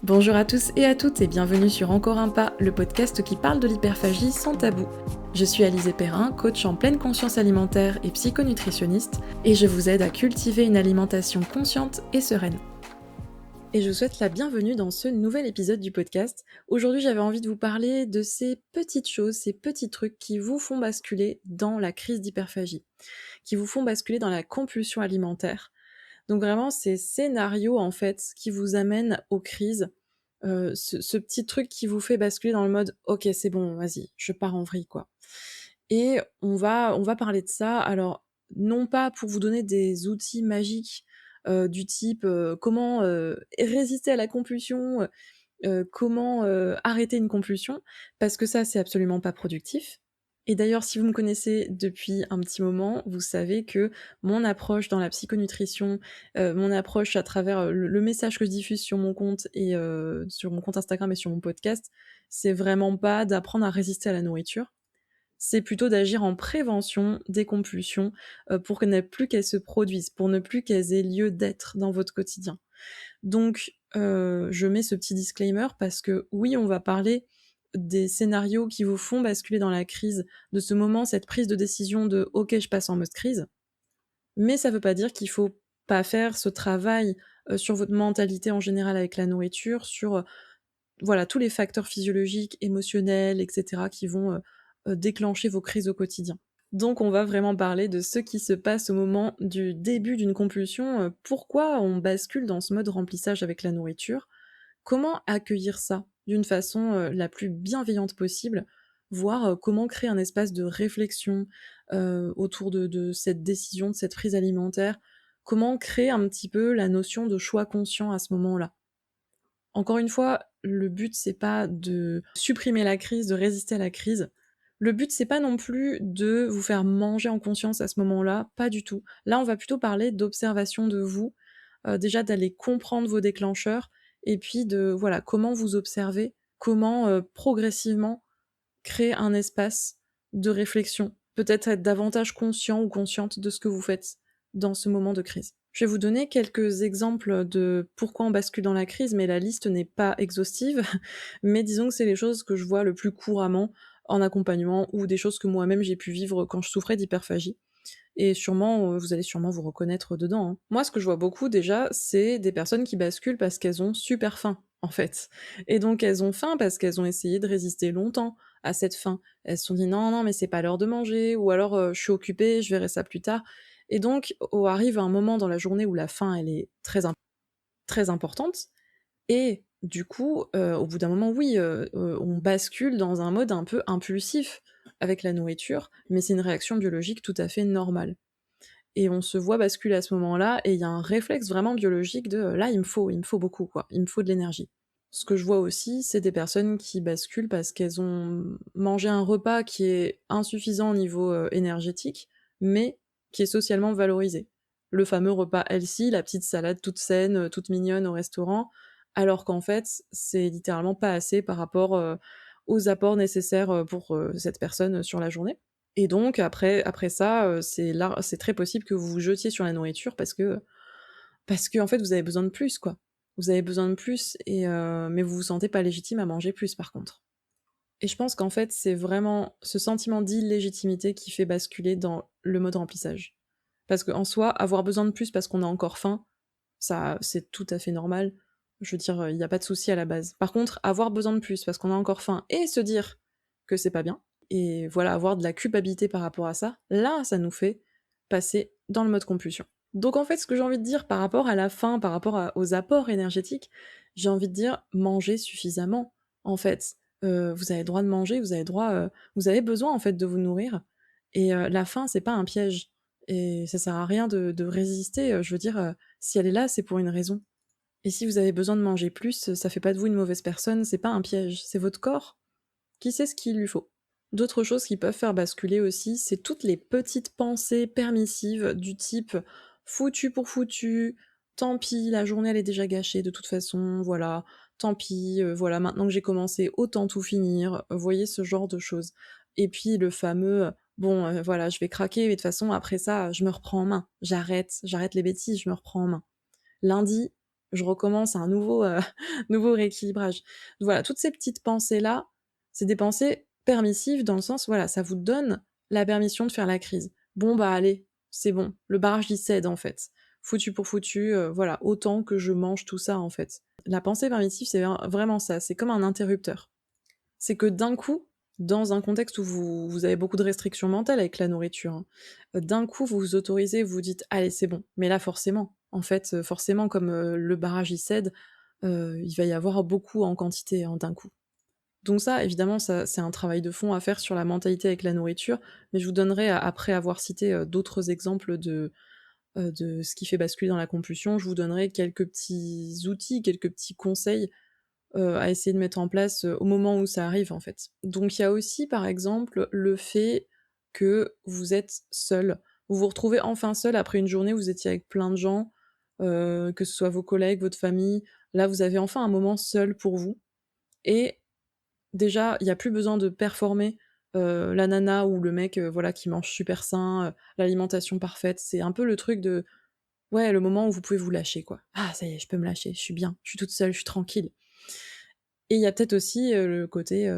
Bonjour à tous et à toutes et bienvenue sur Encore un pas, le podcast qui parle de l'hyperphagie sans tabou. Je suis Alizée Perrin, coach en pleine conscience alimentaire et psychonutritionniste, et je vous aide à cultiver une alimentation consciente et sereine. Et je vous souhaite la bienvenue dans ce nouvel épisode du podcast. Aujourd'hui, j'avais envie de vous parler de ces petites choses, ces petits trucs qui vous font basculer dans la crise d'hyperphagie, qui vous font basculer dans la compulsion alimentaire. Donc vraiment, ces scénarios, en fait, qui vous amènent aux crises, ce petit truc qui vous fait basculer dans le mode: «OK, c'est bon, vas-y, je pars en vrille, quoi». Et on va parler de ça, alors non pas pour vous donner des outils magiques, du type, comment, résister à la compulsion, comment, arrêter une compulsion, parce que ça, c'est absolument pas productif. Et d'ailleurs, si vous me connaissez depuis un petit moment, vous savez que mon approche dans la psychonutrition, mon approche à travers, le message que je diffuse sur mon compte et sur mon compte Instagram et sur mon podcast, c'est vraiment pas d'apprendre à résister à la nourriture. C'est plutôt d'agir en prévention des compulsions, pour que ne plus qu'elles se produisent, pour ne plus qu'elles aient lieu d'être dans votre quotidien. Donc, je mets ce petit disclaimer parce que oui, on va parler des scénarios qui vous font basculer dans la crise, de ce moment, cette prise de décision de: «OK, je passe en mode crise», mais ça veut pas dire qu'il faut pas faire ce travail, sur votre mentalité en général avec la nourriture, sur, voilà, tous les facteurs physiologiques, émotionnels et cetera qui vont, déclencher vos crises au quotidien. Donc on va vraiment parler de ce qui se passe au moment du début d'une compulsion, pourquoi on bascule dans ce mode remplissage avec la nourriture, comment accueillir ça d'une façon, la plus bienveillante possible, voire, comment créer un espace de réflexion, autour de cette décision, de cette prise alimentaire, comment créer un petit peu la notion de choix conscient à ce moment-là. Encore une fois, le but c'est pas de supprimer la crise, de résister à la crise. Le but c'est pas non plus de vous faire manger en conscience à ce moment-là, pas du tout. Là, on va plutôt parler d'observation de vous, déjà d'aller comprendre vos déclencheurs et puis de voilà, comment vous observez, comment, progressivement créer un espace de réflexion. Peut-être être davantage conscient ou consciente de ce que vous faites dans ce moment de crise. Je vais vous donner quelques exemples de pourquoi on bascule dans la crise, mais la liste n'est pas exhaustive. Mais disons que c'est les choses que je vois le plus couramment en accompagnement ou des choses que moi-même j'ai pu vivre quand je souffrais d'hyperphagie. Et sûrement, vous allez sûrement vous reconnaître dedans, hein. Moi, ce que je vois beaucoup déjà, c'est des personnes qui basculent parce qu'elles ont super faim, en fait. Et donc elles ont faim parce qu'elles ont essayé de résister longtemps à cette faim. Elles se sont dit: «Non, non, mais c'est pas l'heure de manger» ou alors, «Je suis occupée, je verrai ça plus tard». Et donc arrive un moment dans la journée où la faim, elle est très importante et du coup, au bout d'un moment, oui, on bascule dans un mode un peu impulsif avec la nourriture, mais c'est une réaction biologique tout à fait normale. Et on se voit basculer à ce moment-là et il y a un réflexe vraiment biologique de, là, il me faut beaucoup, quoi, il me faut de l'énergie. Ce que je vois aussi, c'est des personnes qui basculent parce qu'elles ont mangé un repas qui est insuffisant au niveau, énergétique, mais qui est socialement valorisé. Le fameux repas healthy, la petite salade toute saine, toute mignonne au restaurant, alors qu'en fait, c'est littéralement pas assez par rapport, aux apports nécessaires, pour, cette personne, sur la journée. Et donc après ça, c'est très possible que vous vous jetiez sur la nourriture parce qu'en fait, vous avez besoin de plus, quoi. Vous avez besoin de plus et mais vous vous sentez pas légitime à manger plus, par contre. Et je pense qu'en fait, c'est vraiment ce sentiment d'illégitimité qui fait basculer dans le mode remplissage. Parce qu'en soi, avoir besoin de plus parce qu'on a encore faim, ça, c'est tout à fait normal. Je veux dire, il y a pas de souci à la base. Par contre, avoir besoin de plus parce qu'on a encore faim et se dire que c'est pas bien et voilà, avoir de la culpabilité par rapport à ça, là, ça nous fait passer dans le mode compulsion. Donc en fait, ce que j'ai envie de dire par rapport à la faim, par rapport aux apports énergétiques, j'ai envie de dire: mangez suffisamment, en fait. Vous avez le droit de manger, vous avez droit, vous avez besoin, en fait, de vous nourrir et la faim, c'est pas un piège et ça sert à rien de résister, je veux dire, si elle est là, c'est pour une raison. Et si vous avez besoin de manger plus, ça fait pas de vous une mauvaise personne, c'est pas un piège, c'est votre corps qui sait ce qu'il lui faut. D'autres choses qui peuvent faire basculer aussi, c'est toutes les petites pensées permissives du type: «Foutu pour foutu, tant pis, la journée elle est déjà gâchée de toute façon, voilà, tant pis, voilà, maintenant que j'ai commencé, autant tout finir», vous voyez ce genre de choses. Et puis le fameux, «Bon, voilà, je vais craquer, mais de toute façon après ça, je me reprends en main. J'arrête les bêtises, je me reprends en main». Lundi, je recommence un nouveau, nouveau rééquilibrage. Voilà, toutes ces petites pensées-là, c'est des pensées permissives dans le sens, voilà, ça vous donne la permission de faire la crise. Bon, bah, allez, c'est bon, le barrage il cède en fait. Foutu pour foutu, voilà, autant que je mange tout ça en fait. La pensée permissive, c'est vraiment ça, c'est comme un interrupteur. C'est que d'un coup, dans un contexte où vous avez beaucoup de restrictions mentales avec la nourriture, hein, d'un coup vous vous autorisez, vous vous dites: «Allez, c'est bon». Mais là forcément, en fait, forcément comme, le barrage il cède, il va y avoir beaucoup en quantité, hein, d'un coup. Donc ça, évidemment, ça c'est un travail de fond à faire sur la mentalité avec la nourriture, mais je vous donnerai après avoir cité, d'autres exemples de ce qui fait basculer dans la compulsion, je vous donnerai quelques petits outils, quelques petits conseils, à essayer de mettre en place, au moment où ça arrive, en fait. Donc il y a aussi, par exemple, le fait que vous êtes seul. Vous vous retrouvez enfin seul après une journée où vous étiez avec plein de gens, que ce soit vos collègues, votre famille. Là, vous avez enfin un moment seul pour vous et déjà, il y a plus besoin de performer, la nana ou le mec, voilà, qui mange super sain, l'alimentation parfaite. C'est un peu le truc de ouais, le moment où vous pouvez vous lâcher, quoi. «Ah ça y est, je peux me lâcher, je suis bien, je suis toute seule, je suis tranquille». Et il y a peut-être aussi, le côté,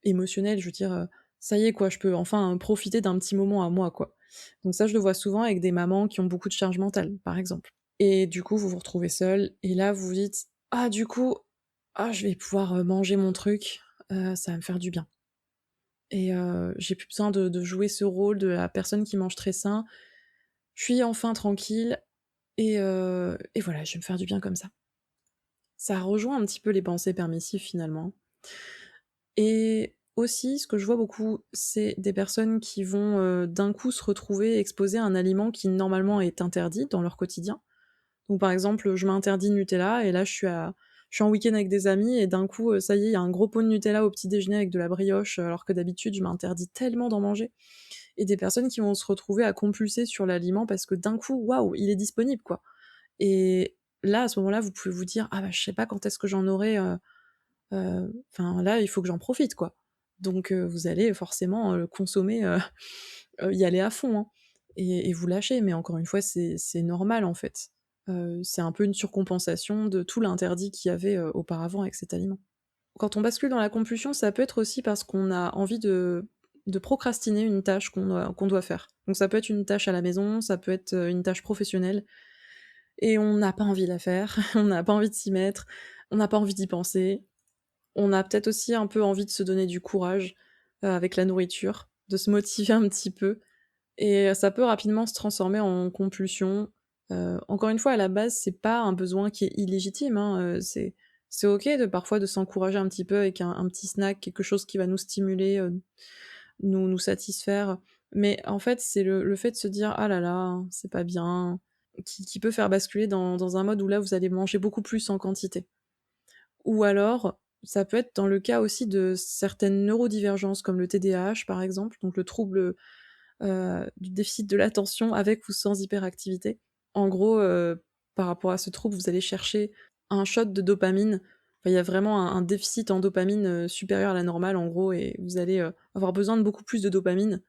émotionnel, je veux dire, ça y est quoi, je peux enfin profiter d'un petit moment à moi, quoi. Donc ça, je le vois souvent avec des mamans qui ont beaucoup de charge mentale, par exemple. Et du coup, vous vous retrouvez seule et là, vous vous dites: «Ah du coup, ah je vais pouvoir, manger mon truc, ça va me faire du bien et j'ai plus besoin de jouer ce rôle de la personne qui mange très sain. Je suis enfin tranquille et voilà, je vais me faire du bien comme ça». Ça rejoint un petit peu les pensées permissives finalement. Et aussi, ce que je vois beaucoup, c'est des personnes qui vont, d'un coup se retrouver exposées à un aliment qui normalement est interdit dans leur quotidien. Donc par exemple, je m'interdis le Nutella et là je suis en week-end avec des amis et d'un coup, ça y est, il y a un gros pot de Nutella au petit déjeuner avec de la brioche, alors que d'habitude je m'interdis tellement d'en manger. Et des personnes qui vont se retrouver à compulser sur l'aliment parce que d'un coup, waouh, il est disponible quoi. Et là, à ce moment-là, vous pouvez vous dire: «Ah bah, je sais pas quand est-ce que j'en aurai, enfin là, il faut que j'en profite, quoi». Donc vous allez forcément, consommer, y aller à fond, hein, et vous lâcher. Mais encore une fois, c'est normal, en fait. C'est un peu une surcompensation de tout l'interdit qu'il y avait, auparavant avec cet aliment. Quand on bascule dans la compulsion, ça peut être aussi parce qu'on a envie de procrastiner une tâche qu'on doit faire. Donc ça peut être une tâche à la maison, ça peut être, une tâche professionnelle et on n'a pas envie de la faire, on n'a pas envie de s'y mettre, on n'a pas envie d'y penser. On a peut-être aussi un peu envie de se donner du courage, avec la nourriture, de se motiver un petit peu et ça peut rapidement se transformer en compulsion. Encore une fois, à la base, c'est pas un besoin qui est illégitime, hein, c'est OK de parfois de s'encourager un petit peu avec un petit snack, quelque chose qui va nous stimuler, nous satisfaire. Mais en fait, c'est le fait de se dire: «Ah là là, c'est pas bien», qui peut faire basculer dans un mode où là, vous allez manger beaucoup plus en quantité. Ou alors, ça peut être dans le cas aussi de certaines neurodivergences comme le TDAH par exemple, donc le trouble, du déficit de l'attention avec ou sans hyperactivité. En gros, par rapport à ce trouble, vous allez chercher un shot de dopamine. Enfin, il y a vraiment un déficit en dopamine, supérieur à la normale en gros et vous allez, avoir besoin de beaucoup plus de dopamine.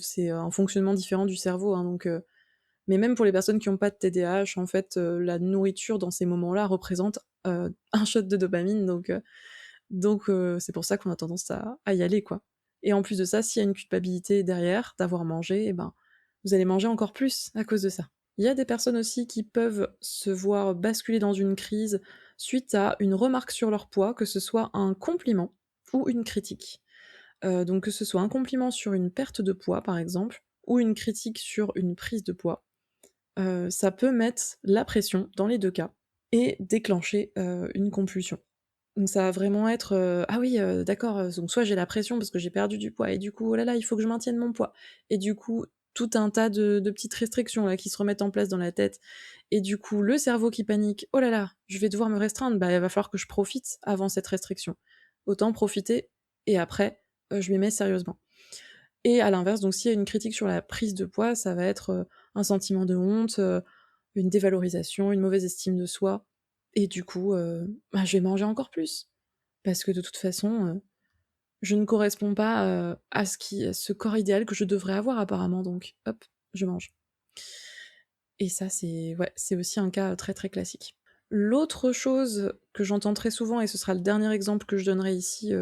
C'est un fonctionnement différent du cerveau, hein, donc mais même pour les personnes qui ont pas de TDAH, en fait, la nourriture dans ces moments-là représente, un shot de dopamine donc c'est pour ça qu'on a tendance à y aller, quoi. Et en plus de ça, s'il y a une culpabilité derrière d'avoir mangé et ben, vous allez manger encore plus à cause de ça. Il y a des personnes aussi qui peuvent se voir basculer dans une crise suite à une remarque sur leur poids, que ce soit un compliment ou une critique. Donc que ce soit un compliment sur une perte de poids, par exemple, ou une critique sur une prise de poids. Ça peut mettre la pression dans les 2 cas et déclencher, une compulsion. Donc ça va vraiment être, «Ah oui, d'accord, donc soit j'ai la pression parce que j'ai perdu du poids et du coup, oh là là, il faut que je maintienne mon poids» et du coup, tout un tas de petites restrictions là qui se remettent en place dans la tête et du coup, le cerveau qui panique: «Oh là là, je vais devoir me restreindre, bah, il va falloir que je profite avant cette restriction. Autant profiter et après, je m'y mets sérieusement». Et à l'inverse, donc s'il y a une critique sur la prise de poids, ça va être, un sentiment de honte, une dévalorisation, une mauvaise estime de soi et du coup, bah, je vais manger encore plus. Parce que de toute façon, je ne corresponds pas, à ce corps idéal que je devrais avoir apparemment donc hop, je mange. Et ça c'est ouais, c'est aussi un cas, très, très classique. L'autre chose que j'entends très souvent, et ce sera le dernier exemple que je donnerai ici,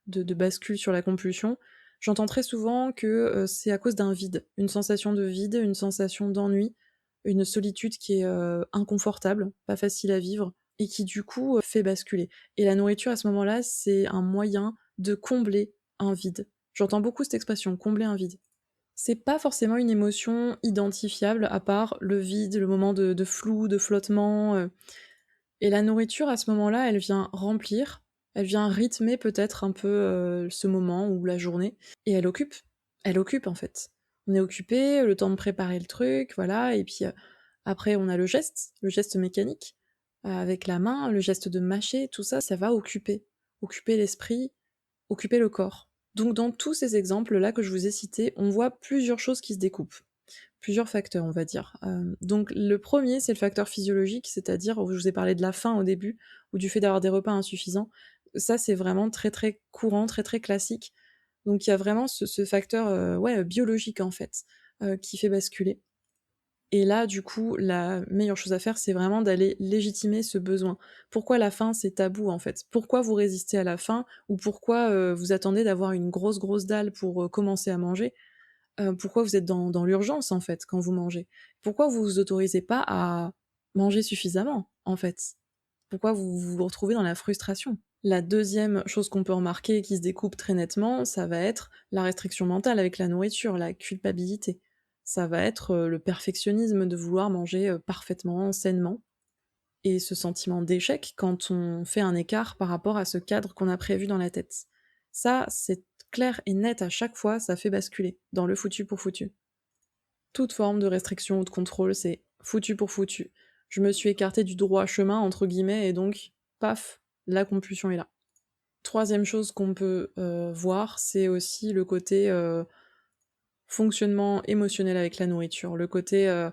de bascule sur la compulsion, j'entends très souvent que, c'est à cause d'un vide, une sensation de vide, une sensation d'ennui, une solitude qui est, inconfortable, pas facile à vivre et qui du coup, fait basculer. Et la nourriture à ce moment-là, c'est un moyen de combler un vide. J'entends beaucoup cette expression: «combler un vide». C'est pas forcément une émotion identifiable à part le vide, le moment de flou, de flottement, et la nourriture à ce moment-là, elle vient remplir, elle vient rythmer peut-être un peu, ce moment ou la journée et elle occupe. Elle occupe en fait. On est occupé, le temps de préparer le truc, voilà et puis, après on a le geste mécanique, avec la main, le geste de mâcher, tout ça, ça va occuper. Occuper l'esprit, occuper le corps. Donc dans tous ces exemples-là que je vous ai cités, on voit plusieurs choses qui se découpent. Plusieurs facteurs, on va dire. Donc le premier, c'est le facteur physiologique, c'est-à-dire, je vous ai parlé de la faim au début, ou du fait d'avoir des repas insuffisants. Ça, c'est vraiment très, très courant, très, très classique. Donc il y a vraiment ce facteur, ouais, biologique, en fait, qui fait basculer. Et là, du coup, la meilleure chose à faire, c'est vraiment d'aller légitimer ce besoin. Pourquoi la faim, c'est tabou, en fait? Pourquoi vous résistez à la faim? Ou pourquoi, vous attendez d'avoir une grosse, grosse dalle pour, commencer à manger? Pourquoi vous êtes dans l'urgence, en fait, quand vous mangez? Pourquoi vous vous autorisez pas à manger suffisamment, en fait? Pourquoi vous vous retrouvez dans la frustration? La deuxième chose qu'on peut remarquer et qui se découpe très nettement, ça va être la restriction mentale avec la nourriture, la culpabilité. Ça va être, le perfectionnisme de vouloir manger, parfaitement, sainement et ce sentiment d'échec quand on fait un écart par rapport à ce cadre qu'on a prévu dans la tête. Ça, c'est clair et net à chaque fois, ça fait basculer dans le foutu pour foutu. Toute forme de restriction ou de contrôle, c'est foutu pour foutu. Je me suis écartée du droit chemin, entre guillemets, et donc, paf, la compulsion est là. Troisième chose qu'on peut voir, c'est aussi le côté fonctionnement émotionnel avec la nourriture. Le côté,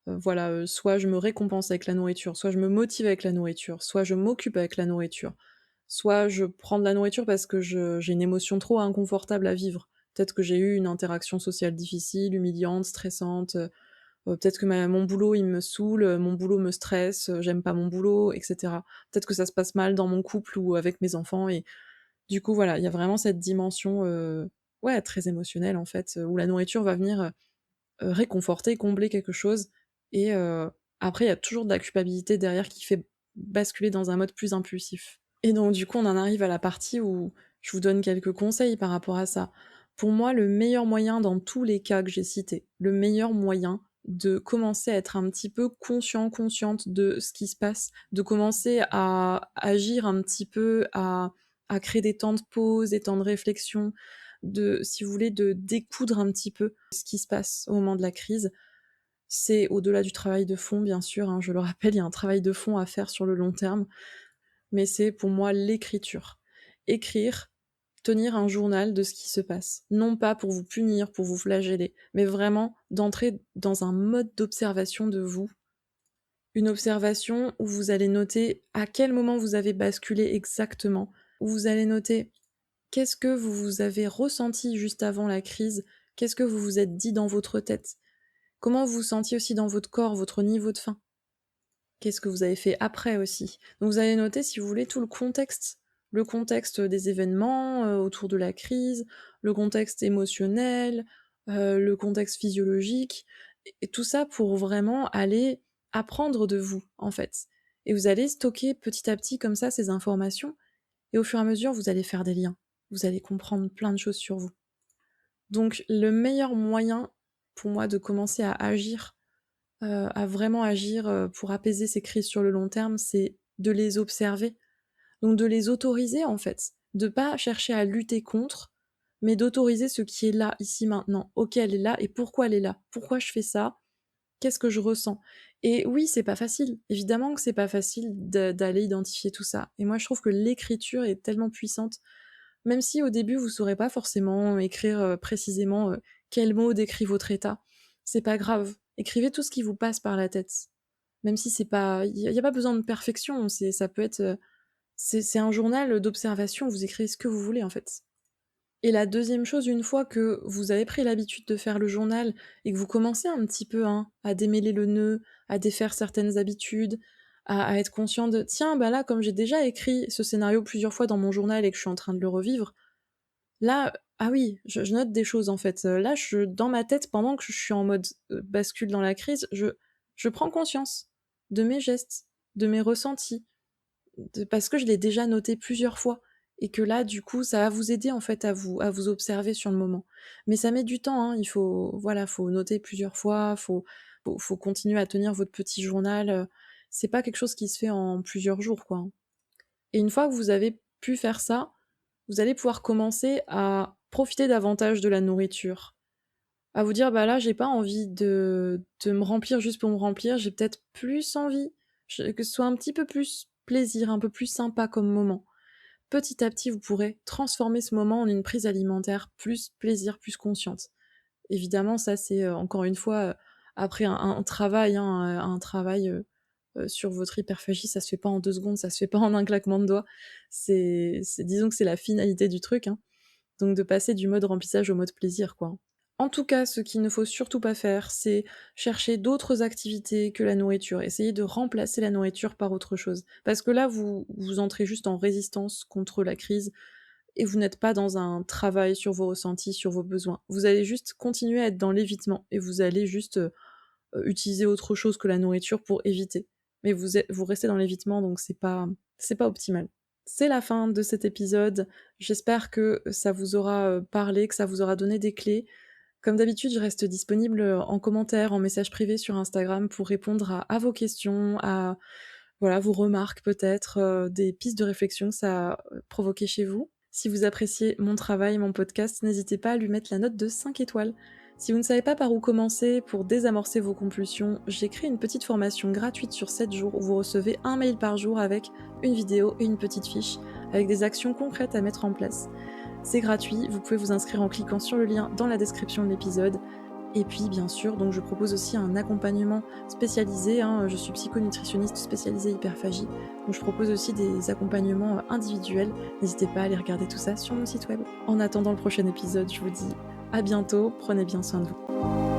voilà, soit je me récompense avec la nourriture, soit je me motive avec la nourriture, soit je m'occupe avec la nourriture, soit je prends de la nourriture parce que j'ai une émotion trop inconfortable à vivre. Peut-être que j'ai eu une interaction sociale difficile, humiliante, stressante, peut-être que mon boulot il me saoule, mon boulot me stresse, j'aime pas mon boulot, et cetera. Peut-être que ça se passe mal dans mon couple ou avec mes enfants et du coup voilà, il y a vraiment cette dimension, ouais, très émotionnelle en fait, où la nourriture va venir, réconforter, combler quelque chose et après il y a toujours de la culpabilité derrière qui fait basculer dans un mode plus impulsif. Et donc du coup, on en arrive à la partie où je vous donne quelques conseils par rapport à ça. Pour moi, le meilleur moyen dans tous les cas que j'ai cités, le meilleur moyen de commencer à être un petit peu conscient, consciente de ce qui se passe, de commencer à agir un petit peu, à créer des temps de pause, des temps de réflexion, de, si vous voulez, de découdre un petit peu ce qui se passe au moment de la crise. C'est au-delà du travail de fond, bien sûr, hein, je le rappelle, il y a un travail de fond à faire sur le long terme, mais c'est pour moi l'écriture. Écrire, tenir un journal de ce qui se passe. Non pas pour vous punir, pour vous flageller, mais vraiment d'entrer dans un mode d'observation de vous. Une observation où vous allez noter à quel moment vous avez basculé exactement, où vous allez noter qu'est-ce que vous avez ressenti juste avant la crise, qu'est-ce que vous vous êtes dit dans votre tête, comment vous vous sentiez aussi dans votre corps, votre niveau de faim. Qu'est-ce que vous avez fait après aussi? Donc vous allez noter, si vous voulez, tout le contexte des événements, autour de la crise, le contexte émotionnel, le contexte physiologique et tout ça pour vraiment aller apprendre de vous, en fait. Et vous allez stocker petit à petit comme ça ces informations et au fur et à mesure, vous allez faire des liens. Vous allez comprendre plein de choses sur vous. Donc le meilleur moyen pour moi de commencer à vraiment agir, pour apaiser ces crises sur le long terme, c'est de les observer. Donc de les autoriser en fait. De pas chercher à lutter contre, mais d'autoriser ce qui est là, ici, maintenant. OK, elle est là et pourquoi elle est là? Pourquoi je fais ça? Qu'est-ce que je ressens? Et oui, c'est pas facile. Évidemment que c'est pas facile d'aller identifier tout ça. Et moi je trouve que l'écriture est tellement puissante. Même si au début vous saurez pas forcément écrire, précisément, quels mots décrit votre état, c'est pas grave. Écrivez tout ce qui vous passe par la tête. Même si c'est pas y a pas besoin de perfection, ça peut être, c'est un journal d'observation, vous écrivez ce que vous voulez, en fait. Et la deuxième chose, une fois que vous avez pris l'habitude de faire le journal et que vous commencez un petit peu, hein, à démêler le nœud, à défaire certaines habitudes, à être conscient de: «Tiens, bah, là, comme j'ai déjà écrit ce scénario plusieurs fois dans mon journal et que je suis en train de le revivre, là, ah oui, je note des choses, en fait. Là, dans ma tête, pendant que je suis en mode, bascule dans la crise, je prends conscience de mes gestes, de mes ressentis, parce que je l'ai déjà noté plusieurs fois et que là, du coup, ça va vous aider, en fait, à vous observer sur le moment. Mais ça met du temps, hein, faut noter plusieurs fois, faut continuer à tenir votre petit journal, c'est pas quelque chose qui se fait en plusieurs jours, quoi, hein. Et une fois que vous avez pu faire ça, vous allez pouvoir commencer à profiter davantage de la nourriture. À vous dire: «Bah, là, j'ai pas envie de me remplir juste pour me remplir, j'ai peut-être plus envie que ce soit un petit peu plus plaisir, un peu plus sympa comme moment». Petit à petit, vous pourrez transformer ce moment en une prise alimentaire plus plaisir, plus consciente. Évidemment, ça, c'est, encore une fois, après un travail, hein, un travail, sur votre hyperphagie, ça se fait pas en 2 secondes, ça se fait pas en un claquement de doigts. C'est disons que c'est la finalité du truc, hein, donc de passer du mode remplissage au mode plaisir, quoi. En tout cas, ce qu'il ne faut surtout pas faire, c'est chercher d'autres activités que la nourriture. Essayez de remplacer la nourriture par autre chose. Parce que là, vous entrez juste en résistance contre la crise et vous n'êtes pas dans un travail sur vos ressentis, sur vos besoins. Vous allez juste continuer à être dans l'évitement et vous allez juste, utiliser autre chose que la nourriture pour éviter. Mais vous restez dans l'évitement, donc c'est pas optimal. C'est la fin de cet épisode. J'espère que ça vous aura, parlé, que ça vous aura donné des clés. Comme d'habitude, je reste disponible, en commentaire, en message privé sur Instagram pour répondre à vos questions, à voilà, vos remarques peut-être, des pistes de réflexion que ça a, provoqué chez vous. Si vous appréciez mon travail, mon podcast, n'hésitez pas à lui mettre la note de 5 étoiles. Si vous ne savez pas par où commencer pour désamorcer vos compulsions, j'ai créé une petite formation gratuite sur 7 jours où vous recevez un mail par jour avec une vidéo et une petite fiche, avec des actions concrètes à mettre en place. C'est gratuit, vous pouvez vous inscrire en cliquant sur le lien dans la description de l'épisode. Et puis bien sûr, donc je propose aussi un accompagnement spécialisé, hein, je suis psychonutritionniste spécialisée hyperphagie, donc je propose aussi des accompagnements individuels. N'hésitez pas à aller regarder tout ça sur mon site web. En attendant le prochain épisode, je vous dis à bientôt, prenez bien soin de vous.